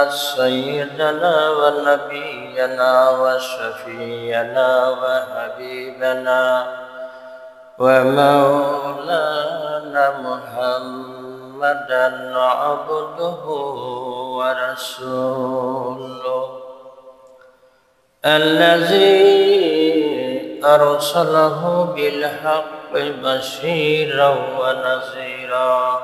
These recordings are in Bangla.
سيدنا ونبينا وشفينا وحبيبنا ومولانا محمدا عبده ورسوله الذي أرسله بالحق بشيرا ونذيرا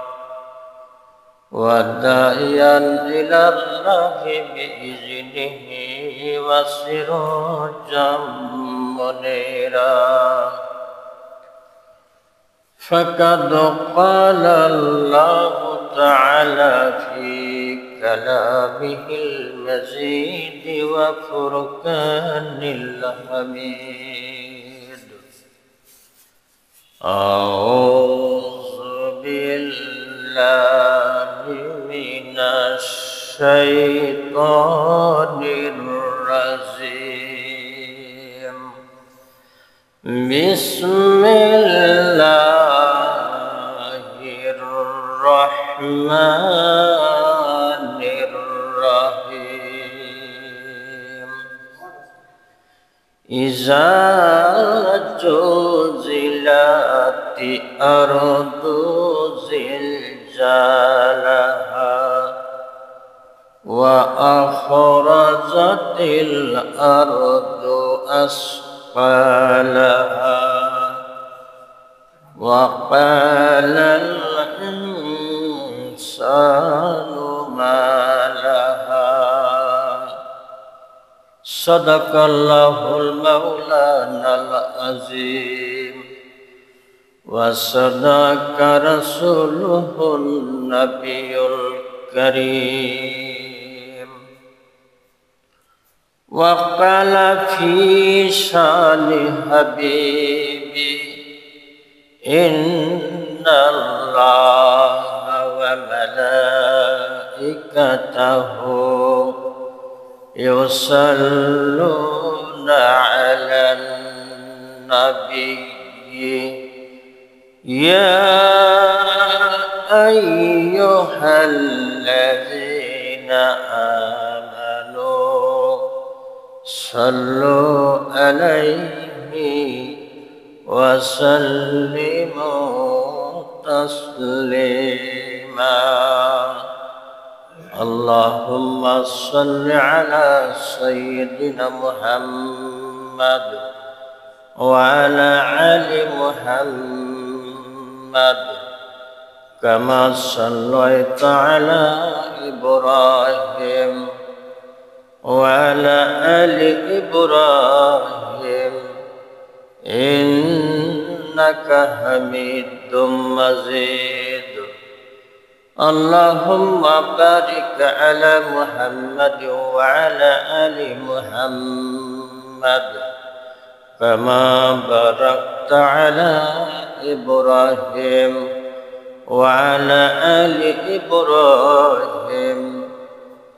وداعيا إلى الله بإذنه وسراجا منيرا فقد قال الله تعالى في كلامه المجيد وفرقان الحميد أعوذ بالله من الشيطان الرجيم بسم الله الرحمن الرحيم إذا زلزلت الأرض زلزالها وأخرجت الأرض أثقالها وقال الإنسان ما لها صدق الله المولانا العظيم وصدق رسوله النبي الكريم وقال في شان حبيبي إن الله وملائكته يصلون على النبي يا أيها الذين آمنوا صلوا عليه وسلموا تسليما اللهم صل على سيدنا محمد وعلى آل محمد كما صليت على إبراهيم وعلى آل إبراهيم إنك حميد مجيد اللهم بارك على محمد وعلى آل محمد كما باركت على إبراهيم وعلى آل إبراهيم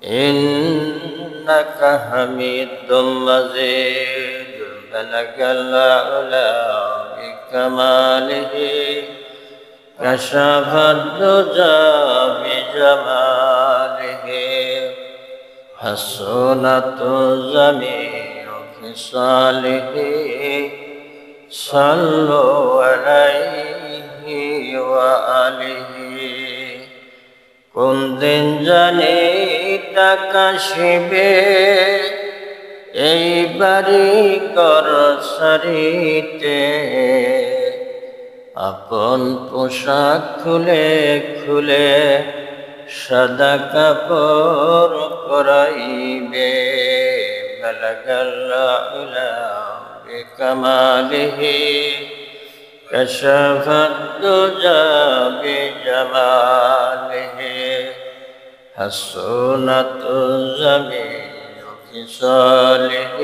إنك حميد مجيد بلغ العلا بكماله كشف الدجى بجماله حسنت جميع خصاله صلوا عليه وآله কোন দিন জানি টাকা শিবে এই বাড়ি কর সারিতে আপন পোশাক খুলে খুলে সাদা কাপড় পরাইবে বালাগাল্লাহ বিকামালিহি كشف الدجى بجماله حسنت جميع خصاله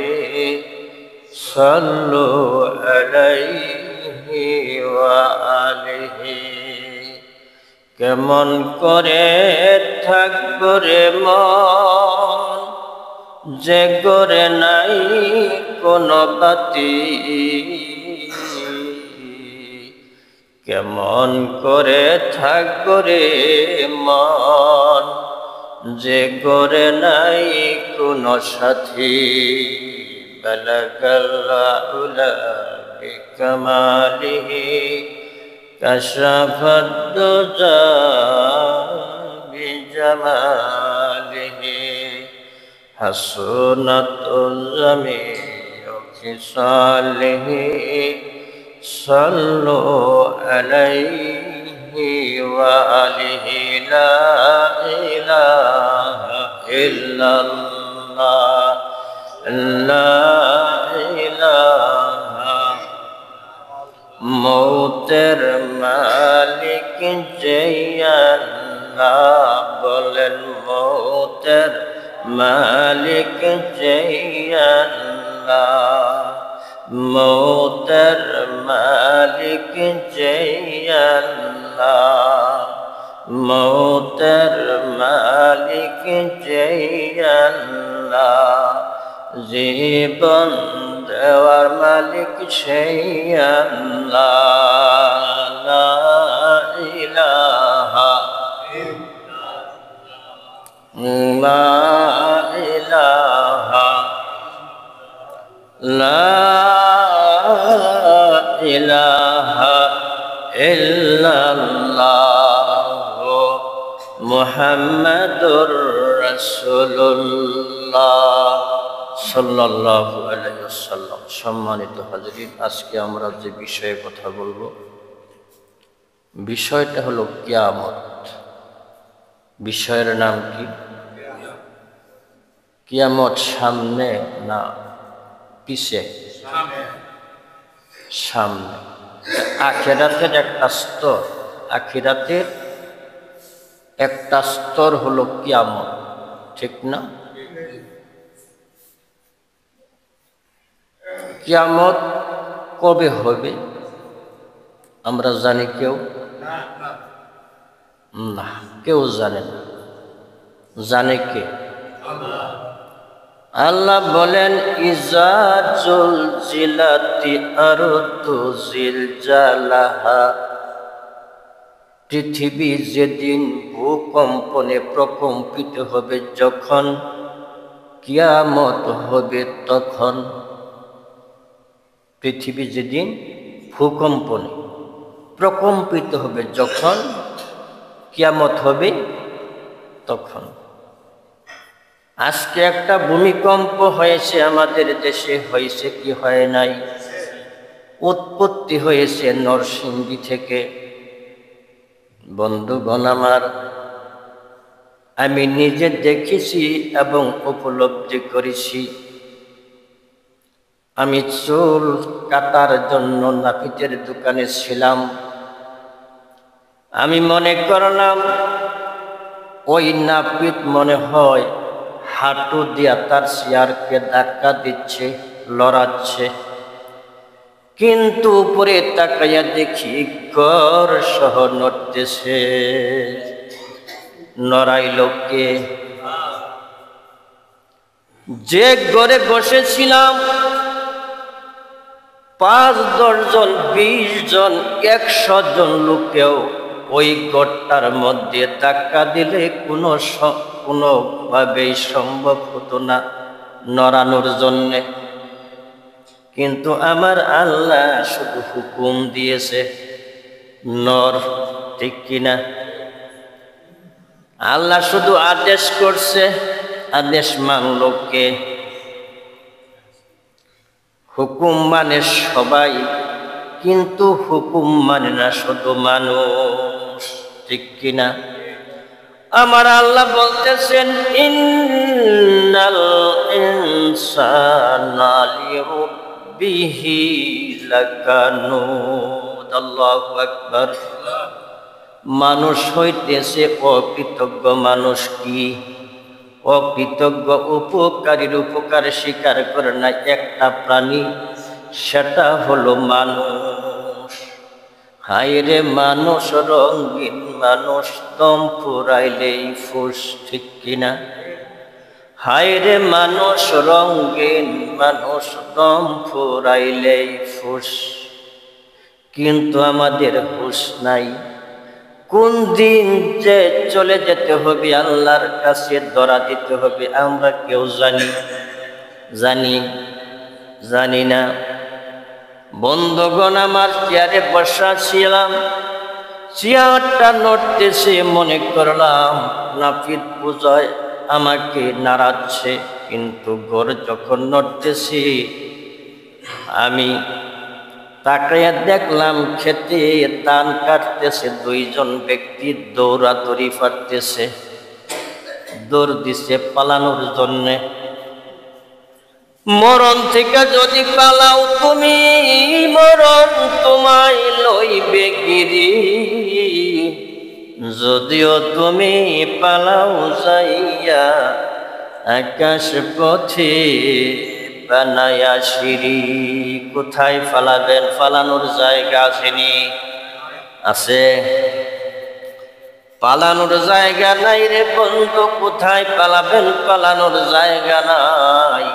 صلوا عليه وآله কেমন করে থাকবো রে মন যে করে নাই কোনো বাতি কেমন করে থাকবো রে মন যে গরে নাই কোনো সাথী বালাগাল উলা বিকামালিহি কাশাফাদ দুজা বিজামালিহি হাসনাতুল জামিউ খিসালিহি সাল্লু আলাইহি ওয়া আলিহি লা ইলাহা ইল্লাল্লাহ লা ইলাহা মৌতের মালিক যে আল্লাহ বলেন মৌতের মালিক যে আল্লাহ মৌতের মালিক যে আল্লাহ মৌতের মালিক যে আল্লাহ জীবন দেওয়ার মালিক সেই আল্লাহ লা ইলাহা লা ইলাহা লা ইলাহা ইল্লাল্লাহ মুহাম্মাদুর রাসূলুল্লাহ সাল্লাল্লাহু আলাইহি ওয়াসাল্লাম। সম্মানিত হাজরিন, আজকে আমরা যে বিষয়ে কথা বলবো বিষয়টা হলো কিয়ামত। বিষয়ের নাম কি? কিয়ামত সামনে না পিছে? সামনে। আখিরাতের একটা স্তর, আখিরাতের একটা স্তর হলো কিয়ামত, ঠিক না? কিয়ামত কবে হবে আমরা জানি? কেউ না, কেউ জানে না। জানে কে? আল্লাহ বলেন ইজা জুলজিলাতি আরদু জিলজালাহা, পৃথিবী যেদিন ভূকম্পনে প্রকম্পিত হবে, যখন কিয়ামত হবে তখন। পৃথিবী যেদিন ভূকম্পনে প্রকম্পিত হবে, যখন কিয়ামত হবে তখন। আজকে একটা ভূমিকম্প হয়েছে আমাদের দেশে, হয়েছে কি হয় নাই? উৎপত্তি হয়েছে নরসিংদী থেকে। বন্ধুগণ আমার, আমি নিজে দেখেছি এবং উপলব্ধি করেছি। আমি চুল কাটার জন্য নাপিতের দোকানে ছিলাম। আমি মনে করলাম ওই নাপিত মনে হয় হাঁটু দিয়া তার চেয়ারকে ধাক্কা দিচ্ছে, লড়াচ্ছে। কিন্তু উপরে তাকাইয়া দেখি ঘর সহ নড়তেছে। নড়াইল কে? যে ঘরে বসেছিলাম 5-10 জন, 20 জন, 100 জন লোকেও ওই ঘরটার মধ্যে ধাক্কা দিলে কোনোভাবেই সম্ভব হতো না নড়ানোর জন্যে। কিন্তু আমার আল্লাহ শুধু হুকুম দিয়েছে নর, ঠিক কিনা? আল্লাহ শুধু আদেশ করছে, আদেশ মানল কে? হুকুম মানে সবাই, কিন্তু হুকুম মানে না শুধু মানুষ, ঠিক কিনা? আমার আল্লাহ বলতেছেন ইন্নাল ইনসানা লিরাব্বিহি লাকানুদ। আল্লাহু আকবার। মানুষ হইতেছে অকৃতজ্ঞ। মানুষ কি? অকৃতজ্ঞ। উপকারীর উপকার স্বীকার করে না একটা প্রাণী, সেটা হলো মানুষ। হায়রে মানুষ রঙিন মানুষ, দম ফুরাইলেই ফুস, ঠিক কিনা? হায়রে মানুষ রঙিন মানুষ, দম ফুরাইলেই ফুস। কিন্তু আমাদের হুশ নাই, কোন দিন যে চলে যেতে হবে, আল্লাহর কাছে ধরা দিতে হবে, আমরা কেউ জানি না। বন্ধুগণ, আমার চেয়ারে বসা ছিলাম, চেয়ারটা নড়তেছে, মনে করলাম নাপিত পূজায় আমাকে নাড়াচ্ছে, কিন্তু ঘর যখন নড়তেছি আমি তাকাইয়া দেখলাম খেতে ধান কাটতেছে দুইজন ব্যক্তি, দৌড়াদৌড়ি পারতেছে, দৌড় দিছে পালানোর জন্যে। মরণ থেকে যদি পালাও তুমি, মরণ তোমায় লইবে গিরি, যদিও তুমি পালাও যাইয়া আকাশ পথে বানায়া সিঁড়ি। কোথায় পালাবেন? পালানোর জায়গা আসেনি? আছে? পালানোর জায়গা নাই রে বন্ধু, কোথায় পালাবেন? পালানোর জায়গা নাই।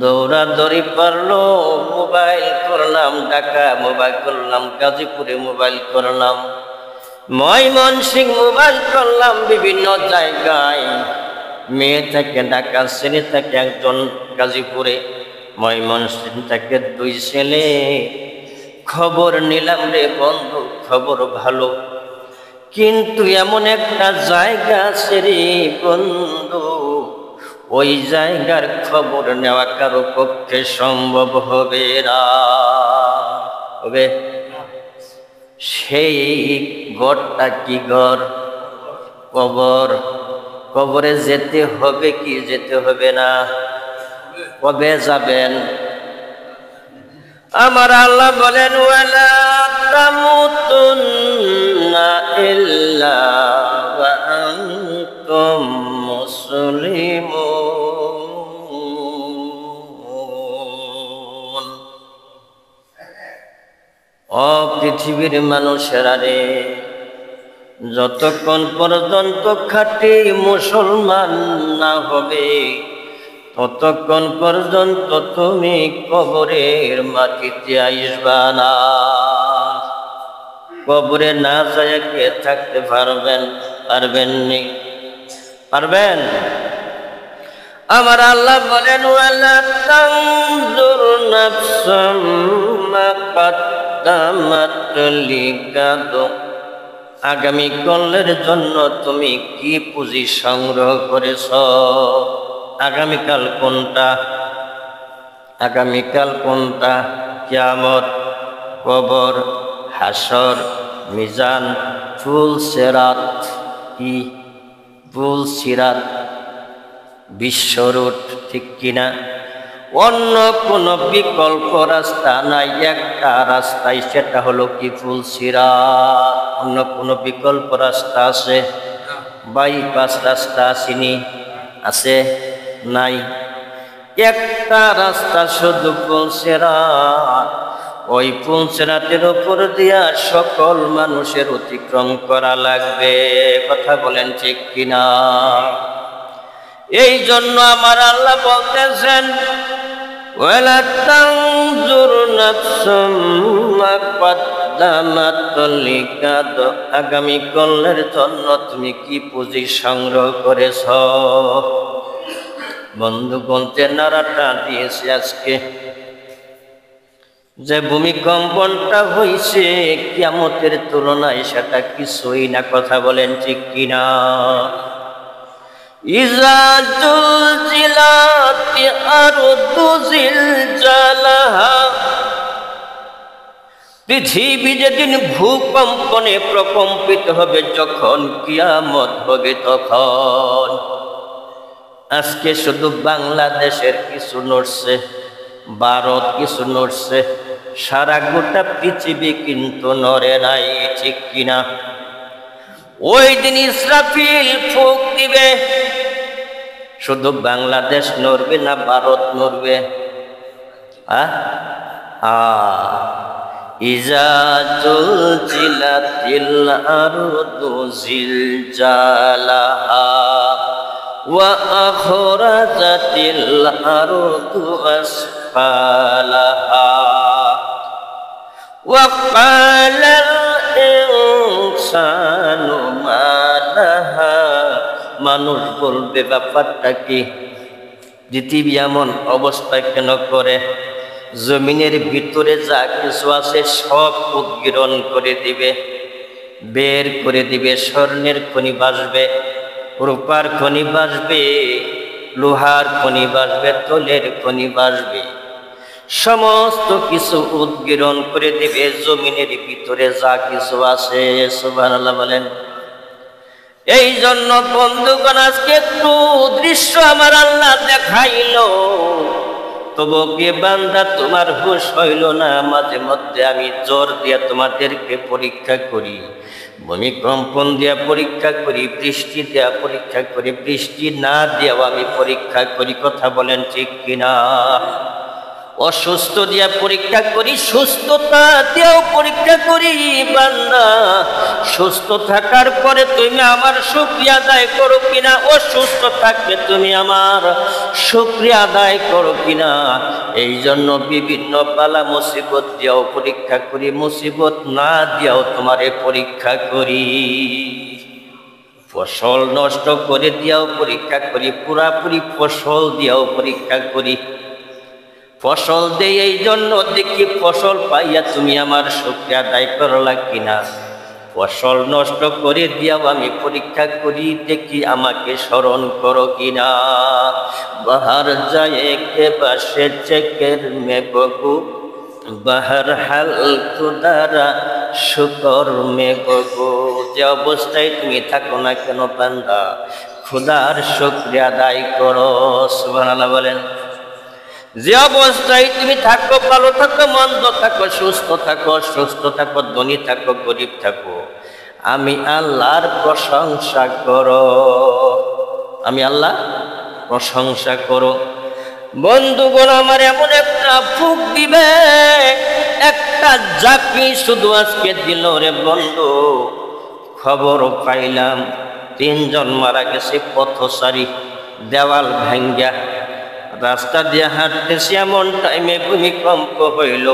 দৌড়াদৌড়ি পারলো, মোবাইল করলাম ঢাকা, মোবাইল করলাম গাজীপুরে, মোবাইল করলাম ময়মনসিংহ, মোবাইল করলাম বিভিন্ন জায়গায়। মেয়ে থেকে ঢাকা, ছেলে থেকে একজন গাজীপুরে, ময়মনসিংহ থেকে দুই ছেলে। খবর নিলাম রে বন্ধু, খবর ভালো, কিন্তু এমন একটা জায়গা আছে রে বন্ধু, ওই জায়গার খবর নেওয়া কারো পক্ষে সম্ভব হবে না। হবে? সেই ঘরটা কি ঘর? কবর। কবরে যেতে হবে কি যেতে হবে না? কবে যাবেন? আমার আল্লাহ বলেন, ওয়ালা তামুতুন্না ইল্লা ওয়া আনতুম মুসলিমুন। ও পৃথিবীর মানুষেরা রে, যতক্ষণ পর্যন্ত খাঁটি মুসলমান না হবে, ততক্ষণ পর্যন্ত তুমি কবরের মাটিতে আসবা না। কবরে না যায় কে থাকতে পারবেন? পারবেননি? পারবেন? আমার আল্লাহ বলেন, ওয়ালা তানজুর নাফসুম মা কদ্দামাত লিগাদ। আগামী কালের জন্য তুমি কি পুঁজি সংগ্রহ করেছ? আগামীকাল কোনটা? আগামীকাল কোনটা? কিয়ামত, কবর, হাসর, মিজান, ফুল সিরাত। কি? ফুল সিরাত, বিশ্বরোড, ঠিক কিনা? অন্য কোনো বিকল্প রাস্তা নাই, একটা রাস্তাই, সেটা হলো কি? ফুল সিরাত। অন্য কোনো বিকল্প রাস্তা আছে? বাইপাস রাস্তা আসেনি? আছে? নাই। একটা রাস্তা শুধু ফুল সিরাত। ওই ফুল সিরাতের উপর দিয়া সকল মানুষের অতিক্রম করা লাগবে। কথা বলেন ঠিক কিনা? এই জন্য আমার আল্লাহ বলতেছেন, ওয়ালা তানজুর নাফসুম মা কদ্দামাত লিগাদ। আগামী কালের জন্য তুমি কি পুঁজি সংগ্রহ করেছ? বন্ধুগণ, যে নাড়াটা দিয়েছে আজকে, যে ভূমিকম্পনটা হয়েছে কিয়ামতের তুলনায় সেটা কিছুই না। কথা বলেন ঠিক কিনা? ইজা জুলজিলাতি আরদু জিলজালাহা। পৃথিবী যেদিন ভূকম্পনে প্রকম্পিত হবে, যখন কিয়ামত হবে তখন। আজকে শুধু বাংলাদেশের কিছু নড়ছে, ভারত কিছু নড়ছে, সারা গোটা পৃথিবী কিন্তু নড়ে নাই। ঠিক কিনা? ওই দিন ইসরাফিল ফুঁক দিবে, শুধু বাংলাদেশ নড়বে না ভারত নড়বে? ইজা জুলজিলাতিল আরদু জিলজালাহা ওয়া আখরাজাতিল আরদু আসফালাহা ওয়া ক্বালাল ইনসানু মা লাহা, মানুষ বলবে ব্যাপারটা কি, পৃথিবী এমন অবস্থা কেন করে, জমিনের ভিতরে যা কিছু আছে সব উদ্গীরণ করে দিবে, বের করে দিবে। স্বর্ণের খনি বাসবে, রূপার খনি বাসবে, লোহার খনি বাসবে, তৈলের খনি বাসবে, সমস্ত কিছু উদ্গীরণ করে দিবে জমিনের ভিতরে যা কিছু আছে। সুবহানাল্লাহ বলেন। এই জন্য বন্ধুগণ আজকে একটু দৃশ্য আমার আল্লাহ দেখাইল, তবু কি বান্দা তোমার হুঁশ হইল না? মাঝে মধ্যে আমি জোর দিয়া তোমাদেরকে পরীক্ষা করি, ভূমিকম্পন দিয়া পরীক্ষা করি, বৃষ্টি দিয়া পরীক্ষা করি, বৃষ্টি না দিয়াও আমি পরীক্ষা করি। কথা বলেন ঠিক কিনা? অসুস্থ দিয়া পরীক্ষা করি, সুস্থতা দিয়েও পরীক্ষা করি। বান্দা সুস্থ থাকার পরে তুমি আমার শুকরিয়া আদায় করো কিনা, অসুস্থ থাকবে তুমি আমার শুকরিয়া আদায় করো কিনা। এই জন্য বিভিন্ন বালা মুসিবত দিয়েও পরীক্ষা করি, মুসিবত না দিয়েও তোমারে পরীক্ষা করি। ফসল নষ্ট করে দিয়েও পরীক্ষা করি, পুরাপুরি ফসল দিয়েও পরীক্ষা করি। ফসল দেই এই জন্য দেখি ফসল পাইয়া তুমি আমার শুকরিয়া আদায় করলা কিনা। ফসল নষ্ট করে দিয়াও আমি পরীক্ষা করি, দেখি আমাকে স্মরণ করো কিনা। বাহার যায় কে বাসে চেকের মে বগু, বাহার হাল খুদারা শুকর মে বগু। যে অবস্থায় তুমি থাকো না কেন বান্দা, খুদার শুকরিয়া আদায় করো। সুবহানাল্লাহ বলেন। যে অবস্থায় তুমি থাকো, ভালো থাকো, মন্দ থাকো, সুস্থ থাকো, অসুস্থ থাকো, ধনী থাকো, গরিব থাকো, আমি আল্লাহর প্রশংসা করো। আমি আল্লাহ প্রশংসা করো। বন্ধুগণ আমার এমন একটা ফুক দিবে, একটা জাপি শুধু আজকে দিল রে বন্ধু। খবর পাইলাম 3 জন মারা গেছে পথচারী, দেওয়াল ভাঙ্গা। রাস্তা দিয়ে হাঁটতেছি এমন টাইমে ভূমিকম্প হইল,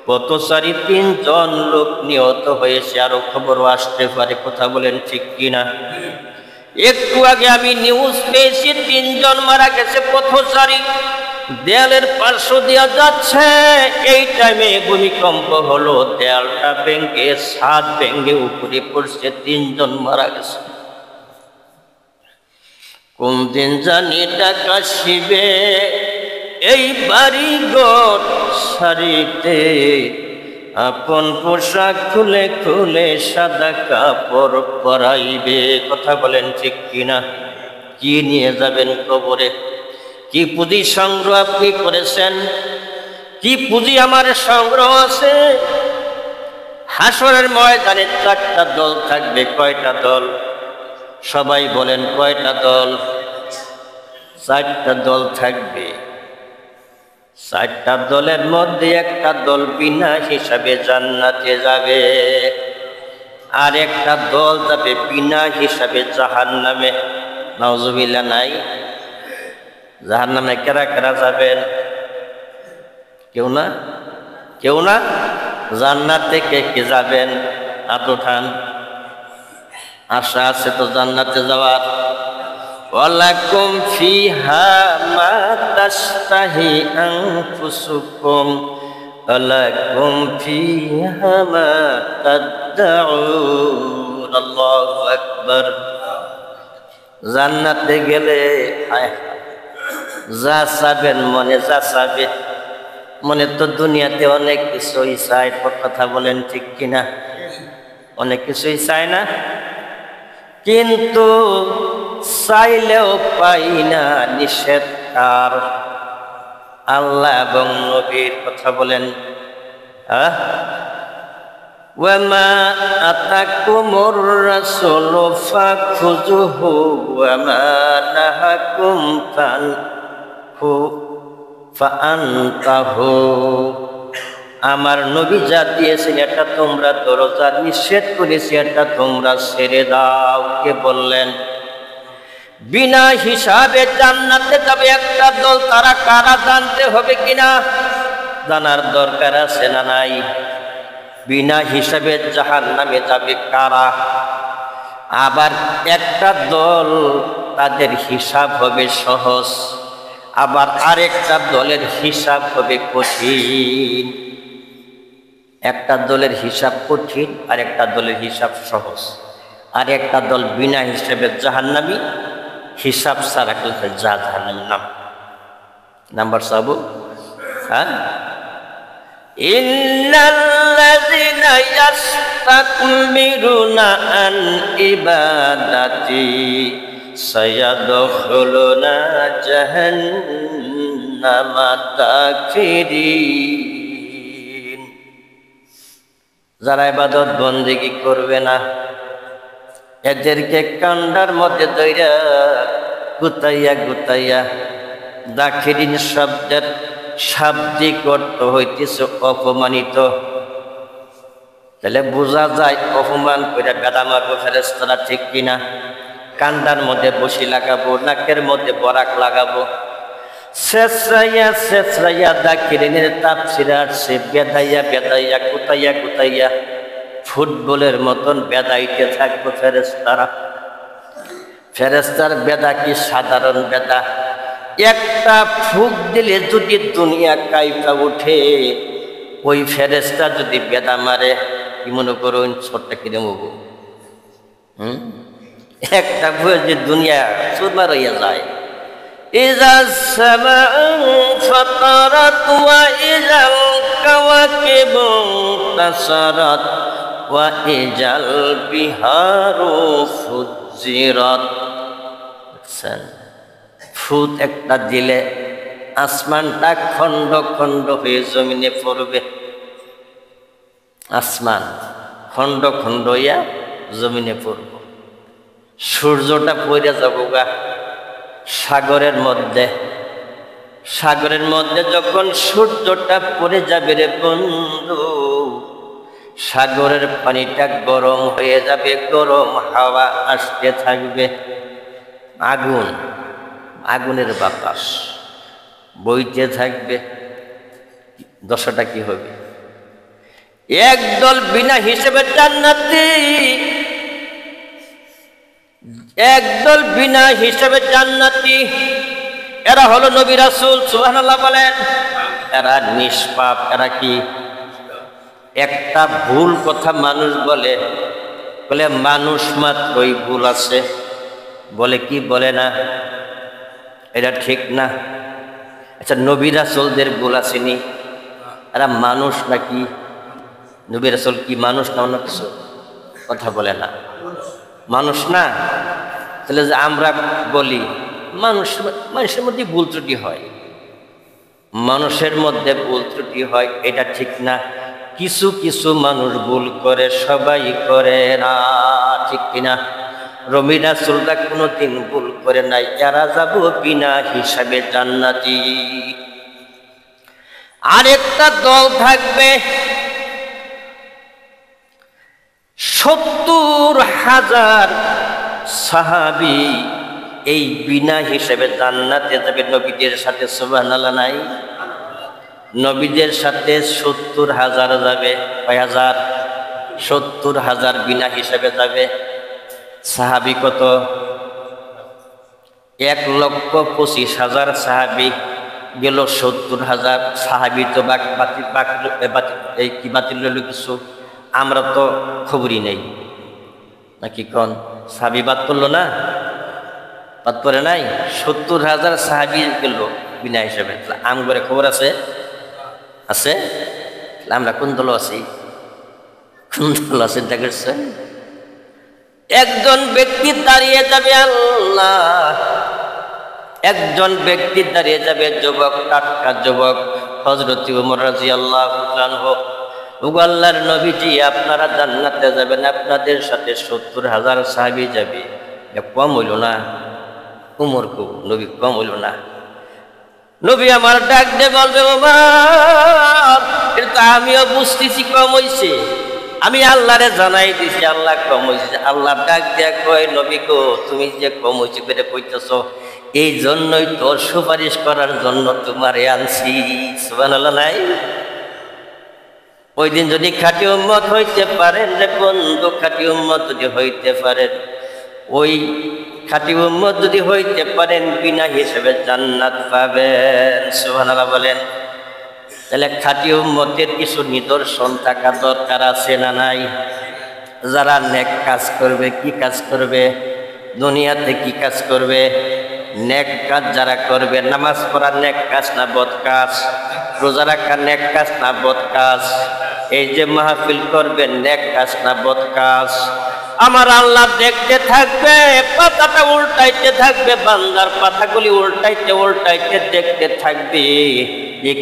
পথচারী 3 জন লোক নিহত হয়েছে, আরো খবরও আসতে পারে। কথা বলেন ঠিক কিনা? একটু আগে আমি নিউজ পেয়েছি 3 জন মারা গেছে পথচারী, দেয়ালের পার্শ্ব দিয়া যাচ্ছে, এই টাইমে ভূমিকম্প হলো, দেয়ালটা ভেঙে ছাদ ভেঙে উপরে পড়ছে, 3 জন মারা গেছে। কোন দিন জানি টাকা শিবে এই বাড়ি ঘর সারিতে, আপন পোশাক খুলে খুলে সাদা কাপড় পরাইবে। কথা বলেন ঠিক কিনা? কি নিয়ে যাবেন কবরে? কি পুঁজি সংগ্রহ আপনি করেছেন? কি পুঁজি আমার সংগ্রহ আছে? হাসরের ময়দানে 4টা দল থাকবে। কয়টা দল? সবাই বলেন কয়টা দল? 4টা দল থাকবে। 4টা দলের মধ্যে একটা দল বিনা হিসাবে জান্নাতে যাবে, আর একটা দল যাবে বিনা হিসাবে জাহান্নামে। নাউজুবিল্লাহ। নাই? জাহান্নামে কারা কারা যাবেন? কেউ না? কেউ না? জান্নাতে কে কে যাবেন? হাত উঠান। আশা আছে তো জান্নাতে যাওয়ার? ওয়ালাকুম ফিহা মা তাশতাহি আনফুসুকুম ওয়ালাকুম ফিহা মা তাদউন। আল্লাহু আকবার। জান্নাতে গেলে যা চাবেন মনে, যা চাবে মনে, তো দুনিয়াতে অনেক কিছুই চায়। কথা বলেন ঠিক কিনা? অনেক কিছুই চায় না, কিন্তু চাইলেও পাই না। নিষেধ কার? আল্লাহ এবং নবীর। কথা বলেন। ওয়ামা আতাকুমুর রাসূলু ফাখুযুহু ওয়ামা নাহাকুম ফাআনতাহু। আমার নবী যা দিয়েছেন এটা তোমরা ধরো, যা নিষেধ করেছি এটা তোমরা ছেড়ে দাও। কে বললেন? বিনা হিসাবে জান্নাতে যাবে একটা দল। তারা কারা জানতে হবে কিনা? জানার দরকার আছে না নাই? বিনা হিসাবে জাহান্নামে যাবে কারা? আবার একটা দল তাদের হিসাব হবে সহজ, আবার আরেকটা দলের হিসাব হবে কঠিন। একটা দলের হিসাব কঠিন, আর একটা দলের হিসাব সহজ। আর একটা দল বিনা হিসাবে জাহান্নামী, হিসাব ছাড়া জাহান্নামী নাম্বার সাবু। হ্যাঁ, ইন্নাল্লাযীনা ইস্তাকবিরুনা আন ইবাদাতি সায়াদখুলুনা জাহান্নামা দাখিরিন। যারা ইবাদত বন্দেগী করবে না, এদেরকে কান্ডার মধ্যে দইরা গুতাইয়া গুতাইয়া, দাখিরিন শব্দের শাব্দিক অর্থ হইতেছে অপমানিত। তাহলে বোঝা যায় অপমান করে বেদা মারবো ফেরেশতারা, ঠিক কিনা? কান্ডার মধ্যে বসি লাগাবো, নাকের মধ্যে বরাক লাগাবো। শেষরাইয়া শেষরাইয়া দাখিরিনের তাফসীর আসছে বেদাইয়া বেদাইয়া গুতাইয়া গুতাইয়া ফুটবলের মতন বেদাইতে থাকবো ফেরেশতারা। ফেরেশতার বেদা কি সাধারণ বেদা? একটা ফুক দিলে যদি দুনিয়া কাইপা উঠে, ওই ফেরেশতা যদি বেদা মারে, কি মনে করুন ছোট্ট কিনে মগু, একটা ফুক যে দুনিয়া চুরমার হইয়া যায়। ইযা সামাউ ফাতারাত ওয়া ইযাল কাওয়াকিবু তাসারাত ওয়া ইযাল বিহারু ফুজ্জিরাত। ফুট একটা দিলে আসমানটা খণ্ড খণ্ড হয়ে জমিনে পড়বে। আসমান খণ্ড খণ্ড হইয়া জমিনে পড়ব। সূর্যটা পড়ে যাব গা সাগরের মধ্যে। সাগরের মধ্যে যখন সূর্যটা পড়ে যাবে রে বন্ধু, সাগরের পানিটা গরম হয়ে যাবে, গরম হাওয়া আসতে থাকবে। আগুন, আগুনের বাতাস বইতে থাকবে। দশাটা কি হবে? একদল বিনা হিসেবে জান্নাতি, একদল বিনা হিসেবে জান্নাতি। এরা হলো নবী রাসূল, সুবহানাল্লাহ বলেন। এরা নিষ্পাপ। এরা কি? একটা ভুল কথা মানুষ বলে, বলে মানুষ মাত্রই ভুল আছে, বলে কি বলে না? এটা ঠিক না। আচ্ছা, নবী রাসূলদের ভুল আসেনি? এরা মানুষ নাকি? নবী রাসূল কি মানুষ না অন্য কিছু? কথা বলে না, মানুষ না। তাহলে যে আমরা বলি মানুষের মধ্যে ভুল ত্রুটি হয়, মানুষের মধ্যে ভুল ত্রুটি হয়, এটা ঠিক না। কিছু কিছু মানুষ ভুল করে, সবাই করে না, ঠিক কিনা? নবী রাসূলরা কোনোদিন ভুল করে নাই। এরা যাব বিনা হিসাবে জান্নাতি। আরেকটা দল থাকবে ৭০,০০০ সাহাবী, এই বিনা হিসেবে জান্নাতে যাবে নবীদের সাথে। সুবহানাল্লাহ নাই? নবীদের সাথে ৭০,০০০ যাবে। কয় হাজার? ৭০,০০০ বিনা হিসেবে যাবে। সাহাবী কত? ১,২৫,০০০ সাহাবী গেল। ৭০,০০০ সাহাবী তো বাতিল হইল কিছু? আমরা তো খবরই নেই, নাকি কোন? সাহাবী বাদ পড়লো না? বাদ পড়ে নাই? ৭০,০০০ সাহাবী গেল বিনা হিসেবে। আমগরে খবর আছে? আছে? আমরা কোন দল আছি? কোন দল আছে দেখেছেন? একজন ব্যক্তি দাঁড়িয়ে যাবে, আল্লাহ, একজন ব্যক্তি দাঁড়িয়ে যাবে, যুবক, টাটকা যুবক, হযরত ওমর রাদিয়াল্লাহু আনহু। ওগো আল্লাহর নবীজি, আপনারা জান্নাতে যাবেন, আপনাদের সাথে ৭০,০০০ সাহাবী যাবে। কম হইল না? উমর কো নবী কম হইল না? নবী আমার ডাক দিয়ে বলবে, ওমর, এটা আমিও বুঝতেছি কম হইছে, আমি আল্লাহরে জানাই দিছি আল্লাহ কম হয়েছে। আল্লাহ ডাক দিয়া কয়, নবী গো, তুমি যে কম হয়েছে বেড়ে কইতেছ, এই জন্যই তোর সুপারিশ করার জন্য তোমারে আনছি। সুবহানাল্লাহ নাই? ওই দিন যদি খাঁটি উম্মত হইতে পারেন রে বন্ধু, খাঁটি উম্মত যদি হইতে পারেন, ওই খাঁটি উম্মত যদি হইতে পারেন বিনা হিসেবে জান্নাত পাবেন। সুবহানাল্লাহ বলেন। তাহলে খাঁটি উম্মতের কিছু নিদর্শন থাকা দরকার আছে না নাই? যারা নেক কাজ করবে, কি কাজ করবে? দুনিয়াতে কি কাজ করবে? নেক কাজ যারা করবে, নামাজ পড়া নেক কাজ না বদ কাজ? রোজা রাখা নেক কাজ না বদ কাজ? এই যে মাহফিল করবে নেক কাজ না বদ কাজ? আমার আল্লাহ দেখতে থাকবে, পাতাটা উল্টাইতে থাকবে, বান্দার পাতাগুলি উল্টাইতে উল্টাইতে দেখতে থাকবে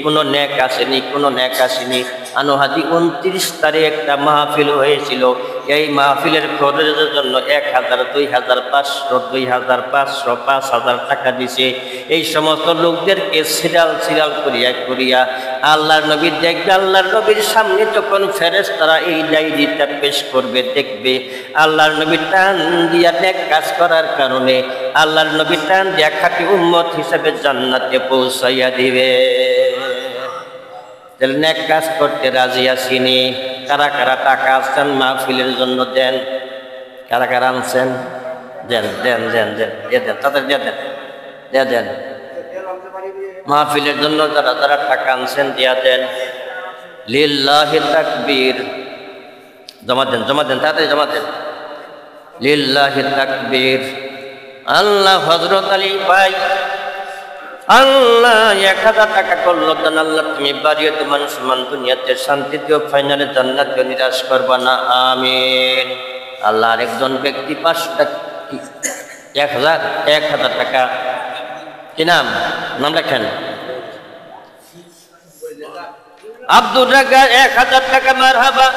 কোনো নেক আসেনি, কোনো নেক আসেনি। আনুহাদি 29 তারিখ একটা মাহফিল হয়েছিল। এই মাহফিলের খরচের জন্য 1000, 2000, 500, 2500, 5000 টাকা দিছে। এই সমস্ত লোকদেরকে সিরিয়াল করিয়া করিয়া আল্লাহর নবী দেখবে। আল্লাহর নবীর সামনে যখন ফেরেশতারা এই ডায়েরিটা পেশ করবে, দেখবে আল্লাহর নবী টান দিয়া নেক কাজ করার কারণে আল্লাহর নবী টান দিয়া খাঁটি উম্মত হিসেবে জান্নাতে পৌঁছাইয়া দিবে। নেক কাজ করতে রাজি আসিনি। কারা কারা টাকা আনছেন মাহফিলের জন্য দেন? কারা কারা আনছেন? দেন দেন দেন দেন দিয়ে দেন, তাদের দিয়ে দেন, দিয়ে দেন। মাহফিলের জন্য যারা যারা টাকা আনছেন দিয়া দেন। লিল্লাহি তাকবীর। জমা দেন, জমা দেন, তাড়াতাড়ি জমা দেন। লিল্লাহি তাকবীর। আল্লাহ হযরত আলী ভাই, আল্লাহ 1000 টাকা করলো দান। আল্লাহ তুমি বাড়িয়ে তোমার সমান দুনিয়াতে শান্তি দিও, ফাইনালে জান্নাতে নিরাশ করবা না, আমিন। আল্লাহ আরেকজন ব্যক্তি 500 টাকা, 1000 টাকা, কি নাম? নাম লেখেন। আব্দুর রাজ্জাক 1000 টাকা। মারহাবা।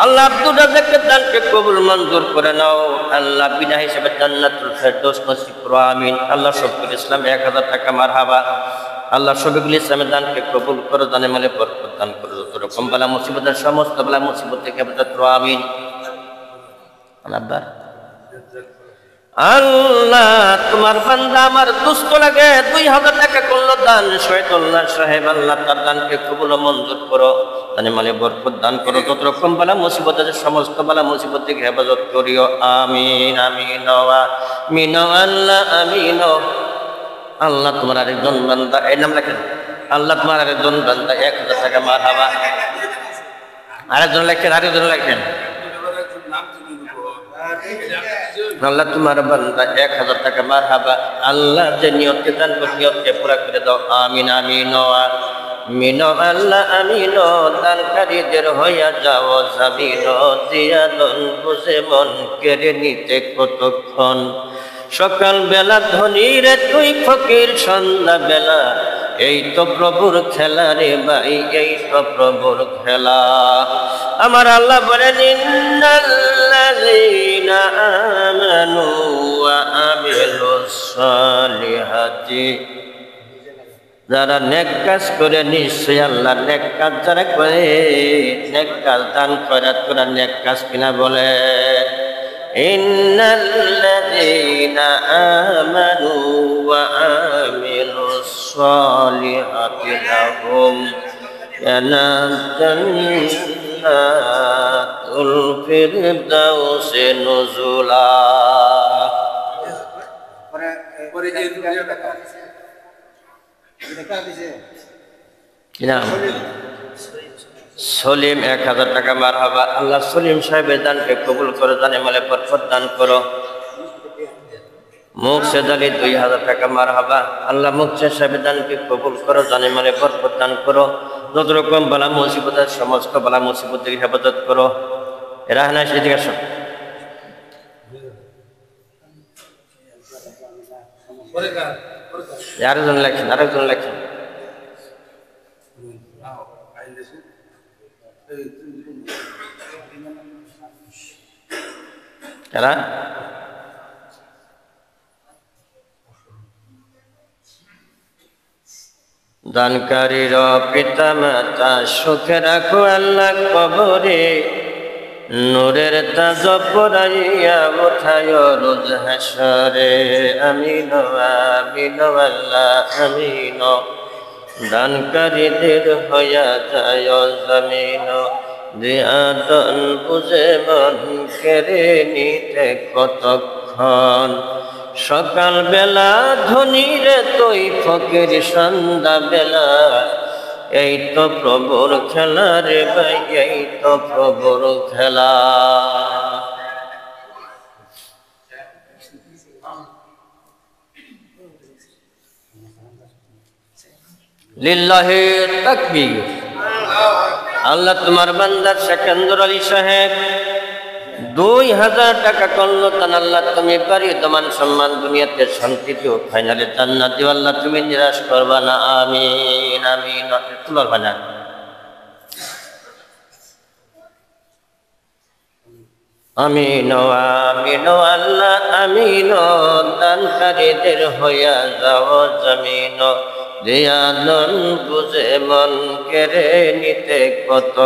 আল্লাহ আব্দুর রাজ্জাকের দানকে কবুল মঞ্জুর করে নাও। আল্লাহ বিনা হিসেবে জান্নাতুল ফেরদৌস নসিব করো, আমিন। আল্লাহ শফিকুল ইসলাম 1000 টাকা। মারহাবা। আল্লাহ শফিকুল ইসলামের দানকে কবুল করো, দানে মালে বরকত দান করো, যত রকম বালা মুসিবতের সমস্ত বালা মুসিবত থেকে হেফাজত করো, আমিন। আল্লাহ তোমার বান্দা আমার দুস্থ লাগে 2000 টাকা করলো দান। শহীদুল্লাহ সাহেব, আল্লাহ তার দানকে কবুল মঞ্জুর করো, দানে মালে বরকত দান করো, যত রকম বালা মুসিবত আছে সমস্ত বালা মুসিবত থেকে হেফাজত করিও, আমিন আমিন আমিন। আল্লাহ আমিন। আল্লাহ তোমার আরেকজন বান্দা, এই নাম লেখেন। আল্লাহ তোমার আরেকজন বান্দা 1000 টাকা। মারহাবা। আরেকজন লেখেন, আরেকজন লেখেন। আল্লাহ তোমার বান্দা 1000 টাকা। মারহাবা। আল্লাহ যে নিয়তকে দান করো, নিয়তকে পুরা করে দাও, আমিন আমিন আমিন। আল্লাহ আমিন। দানকারীদের হইয়া যাও জামিন, জিয়াদন বুঝে মন কেড়ে নিতে কতক্ষণ। সকাল বেলা ধনী রে তুই ফকির, সন্ধ্যা বেলা এই তো প্রভুর খেলা রে ভাই, এই তো প্রভুর খেলা। আমার আল্লাহ বলেন, ইন্নাল্লাযীনা আমানু ওয়া আমিলুস সালিহাতি, যারা নেক কাজ করে নিশ্চয়ই আল্লাহ নেক কাজ যারা করে, নেক কাজ দান করে। তোরা নেক কাজ কিনা বলে? ইন্নাল্লাযীনা আমানু ওয়া আমিলুস সালিহাতি লাহুম জান্নাতুল ফিরদাউসি নুজুলা। কি নাম? সলিম 1000 টাকা। মারহাবা। আল্লাহ সলিম সাহেবের দানকে কবুল করো, দানে মালে বরকত দান করো। মুকসেদ আলী 2000 টাকা। মারহাবা। আল্লাহ মুকসেদ সাহেবের দানকে কবুল করো, দানে মালে বরকত দান করো, যত রকম বালা মুসিবতের সমস্ত বালা মুসিবত থেকে হেফাজত করো। রাহনা সেদিকে আসো। আরেকজন লেখেন, আরেকজন লেখেন। কারা? দানকারীর পিতা মাতা সুখে রাখো আল্লাহ কবরে, নূরের তাজ পরাইয়া উঠায় রোজ হাসরে, আমিন আমিন আল্লাহ আমিন। দানকারীদের হইয়া যায় জামিন, দিয়াদন বুঝে মন কেড়ে নিতে কতক্ষণ। সকাল বেলা ধনীরে তুই ফকির সন্ধ্যা বেলা, এই তো প্রভুর খেলা রে ভাই, এই তো প্রভুর খেলা। লিল্লাহি তাকবীর। আল্লাহ তোমার বান্দা সেকেন্দ্র আলী সাহেব 2000 টাকা করলো তান। আল্লাহ তুমি পারি তোমার সম্মান দুনিয়াতে শান্তিতে ও ফাইনালে জান্নাতে আল্লাহ তুমি নিরাশ করবা না, আমিন আমিন। তুলার বাজার আমিন আমিন আল্লাহ আমিন। দানকারীদের হইয়া যাও জমিন, দিয়াদন বুঝে মন কেড়ে নিতে কত